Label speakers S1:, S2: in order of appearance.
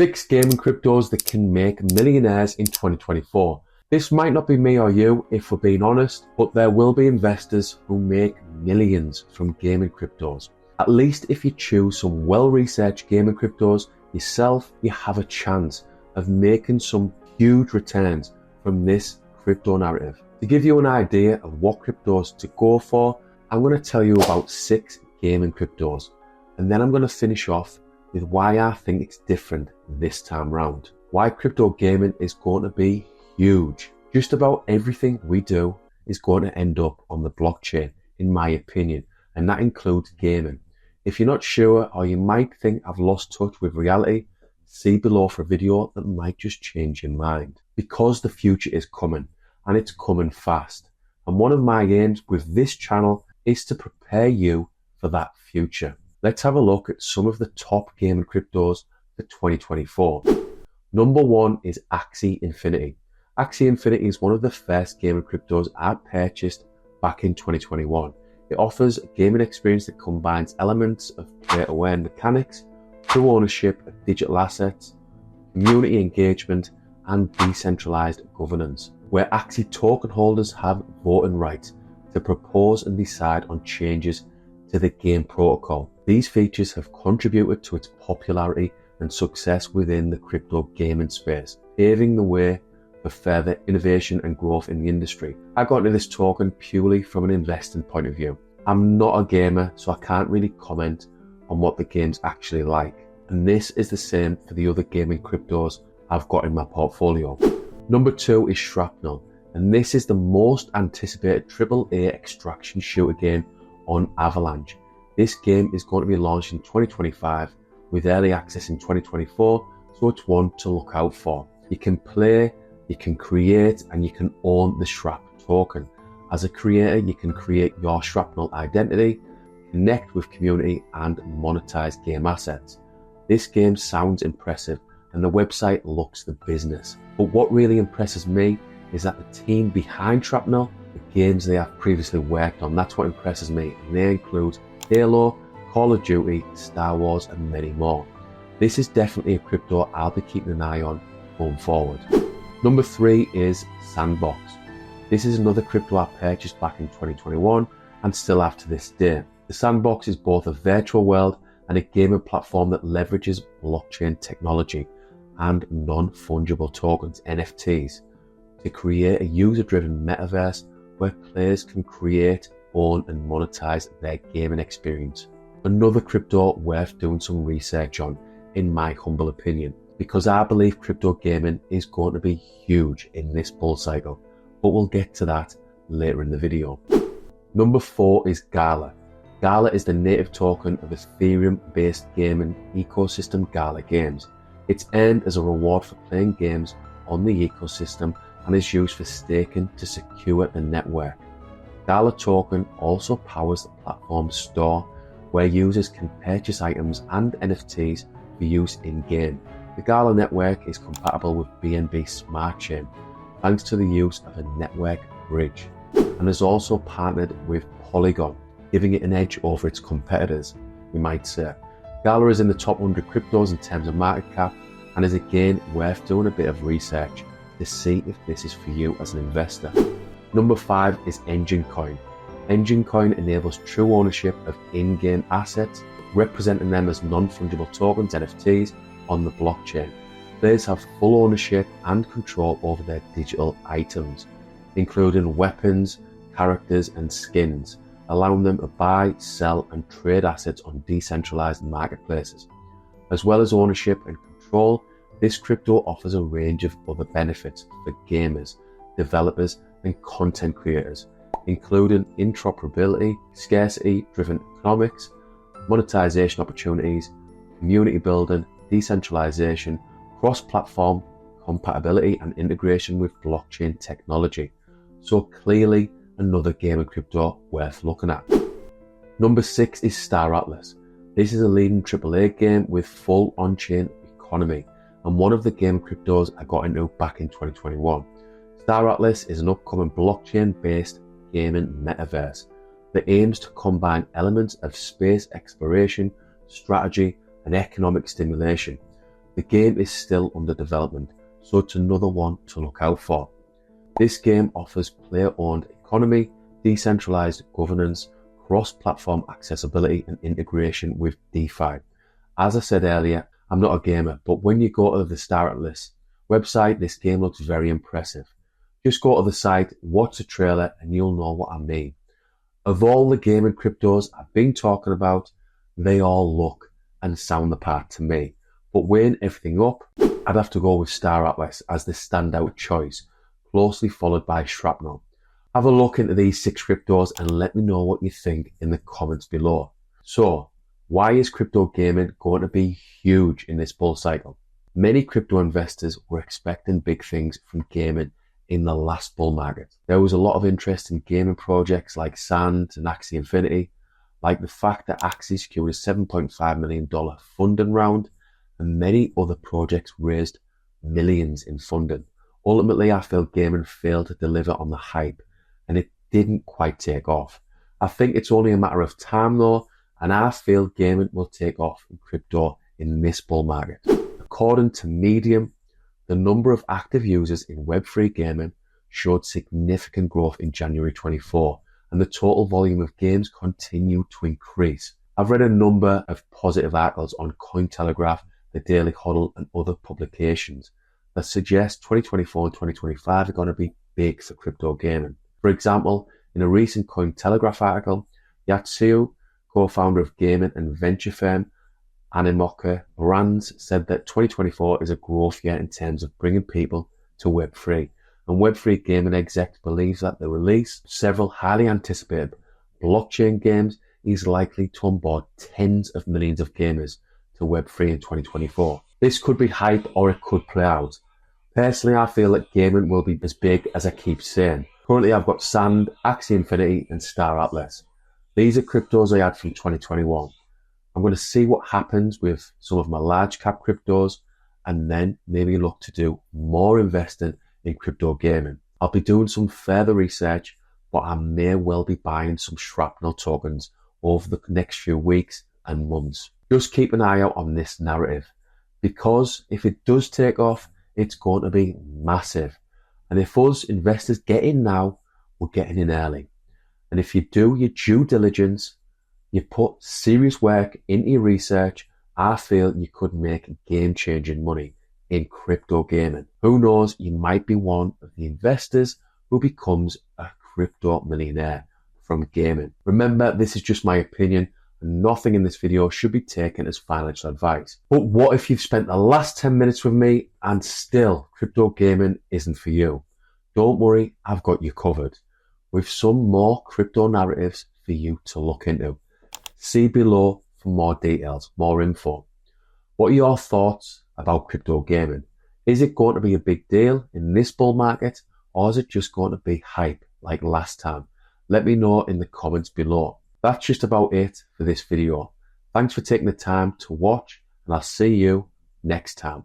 S1: 6 gaming cryptos that can make millionaires in 2024. This might not be me or you if we're being honest, but there will be investors who make millions from gaming cryptos. At least if you choose some well-researched gaming cryptos yourself, you have a chance of making some huge returns from this crypto narrative. To give you an idea of what cryptos to go for, I'm going to tell you about 6 gaming cryptos, and then I'm going to finish off with why I think it's different this time round. Why crypto gaming is going to be huge. Just about everything we do is going to end up on the blockchain, in my opinion, and that includes gaming. If you're not sure, or you might think I've lost touch with reality, see below for a video that might just change your mind. Because the future is coming, and it's coming fast. And one of my aims with this channel is to prepare you for that future. Let's have a look at some of the top gaming cryptos for 2024. Number 1 is Axie Infinity. Axie Infinity is one of the first gaming cryptos I purchased back in 2021. It offers a gaming experience that combines elements of play-to-earn mechanics, true ownership of digital assets, community engagement, and decentralized governance, where Axie token holders have voting rights to propose and decide on changes to the game protocol. These features have contributed to its popularity and success within the crypto gaming space, paving the way for further innovation and growth in the industry. I got into this token purely from an investing point of view. I'm not a gamer, so I can't really comment on what the game's actually like. And this is the same for the other gaming cryptos I've got in my portfolio. Number 2 is Shrapnel, and this is the most anticipated AAA extraction shooter game on Avalanche. This game is going to be launched in 2025 with early access in 2024, so it's one to look out for. You can play, you can create, and you can own the Shrap token. As a creator, you can create your Shrapnel identity, connect with community, and monetize game assets. This game sounds impressive, and the website looks the business. But what really impresses me is that the team behind Shrapnel, the games they have previously worked on, that's what impresses me. And they include Halo, Call of Duty, Star Wars, and many more. This is definitely a crypto I'll be keeping an eye on going forward. Number 3 is Sandbox. This is another crypto I purchased back in 2021 and still have to this day. The Sandbox is both a virtual world and a gaming platform that leverages blockchain technology and non-fungible tokens, NFTs, to create a user-driven metaverse where players can create, own, and monetize their gaming experience. Another crypto worth doing some research on, in my humble opinion, because I believe crypto gaming is going to be huge in this bull cycle, but we'll get to that later in the video. Number 4 is Gala. Gala is the native token of Ethereum-based gaming ecosystem Gala Games. It's earned as a reward for playing games on the ecosystem and is used for staking to secure the network. Gala token also powers the platform's store, where users can purchase items and NFTs for use in-game. The Gala network is compatible with BNB Smart Chain, thanks to the use of a network bridge, and is also partnered with Polygon, giving it an edge over its competitors, we might say. Gala is in the top 100 cryptos in terms of market cap, and is again worth doing a bit of research to see if this is for you as an investor. Number 5 is Engine Coin. Engine Coin enables true ownership of in-game assets, representing them as non-fungible tokens, NFTs, on the blockchain. Players have full ownership and control over their digital items, including weapons, characters, and skins, allowing them to buy, sell, and trade assets on decentralized marketplaces. As well as ownership and control, this crypto offers a range of other benefits for gamers, developers, and content creators, including interoperability, scarcity-driven economics, monetization opportunities, community building, decentralization, cross-platform compatibility, and integration with blockchain technology. So clearly another gaming crypto worth looking at. Number 6 is Star Atlas. This is a leading AAA game with full on-chain economy, and one of the game cryptos I got into back in 2021. Star Atlas is an upcoming blockchain-based gaming metaverse that aims to combine elements of space exploration, strategy, and economic stimulation. The game is still under development, so it's another one to look out for. This game offers player-owned economy, decentralized governance, cross-platform accessibility and integration with DeFi. As I said earlier, I'm not a gamer, but when you go to the Star Atlas website, this game looks very impressive. Just go to the site, watch the trailer, and you'll know what I mean. Of all the gaming cryptos I've been talking about, they all look and sound the part to me. But weighing everything up, I'd have to go with Star Atlas as the standout choice, closely followed by Shrapnel. Have a look into these 6 cryptos and let me know what you think in the comments below. So, why is crypto gaming going to be huge in this bull cycle? Many crypto investors were expecting big things from gaming in the last bull market. There was a lot of interest in gaming projects like Sand and Axie Infinity, like the fact that Axie secured a $7.5 million funding round, and many other projects raised millions in funding. Ultimately, I feel gaming failed to deliver on the hype, and it didn't quite take off. I think it's only a matter of time though, and I feel gaming will take off in crypto in this bull market. According to Medium, the number of active users in Web3 gaming showed significant growth in January 24, and the total volume of games continued to increase. I've read a number of positive articles on Cointelegraph, the Daily Huddle, and other publications that suggest 2024 and 2025 are going to be big for crypto gaming. For example, in a recent Cointelegraph article, Yatsu, co-founder of gaming and venture firm Animoca Brands, said that 2024 is a growth year in terms of bringing people to Web3. And Web3 gaming exec believes that the release of several highly anticipated blockchain games is likely to onboard tens of millions of gamers to Web3 in 2024. This could be hype or it could play out. Personally, I feel that gaming will be as big as I keep saying. Currently, I've got Sand, Axie Infinity, and Star Atlas. These are cryptos I had from 2021. I'm going to see what happens with some of my large cap cryptos and then maybe look to do more investing in crypto gaming. I'll be doing some further research, but I may well be buying some Shrapnel tokens over the next few weeks and months. Just keep an eye out on this narrative, because if it does take off, it's going to be massive. And if us investors get in now, we're getting in early. And if you do your due diligence, you put serious work into your research, I feel you could make game-changing money in crypto gaming. Who knows, you might be one of the investors who becomes a crypto millionaire from gaming. Remember, this is just my opinion, and nothing in this video should be taken as financial advice. But what if you've spent the last 10 minutes with me and still crypto gaming isn't for you? Don't worry, I've got you covered with some more crypto narratives for you to look into. See below for more details, more info. What are your thoughts about crypto gaming? Is it going to be a big deal in this bull market, or is it just going to be hype like last time? Let me know in the comments below. That's just about it for this video. Thanks for taking the time to watch, and I'll see you next time.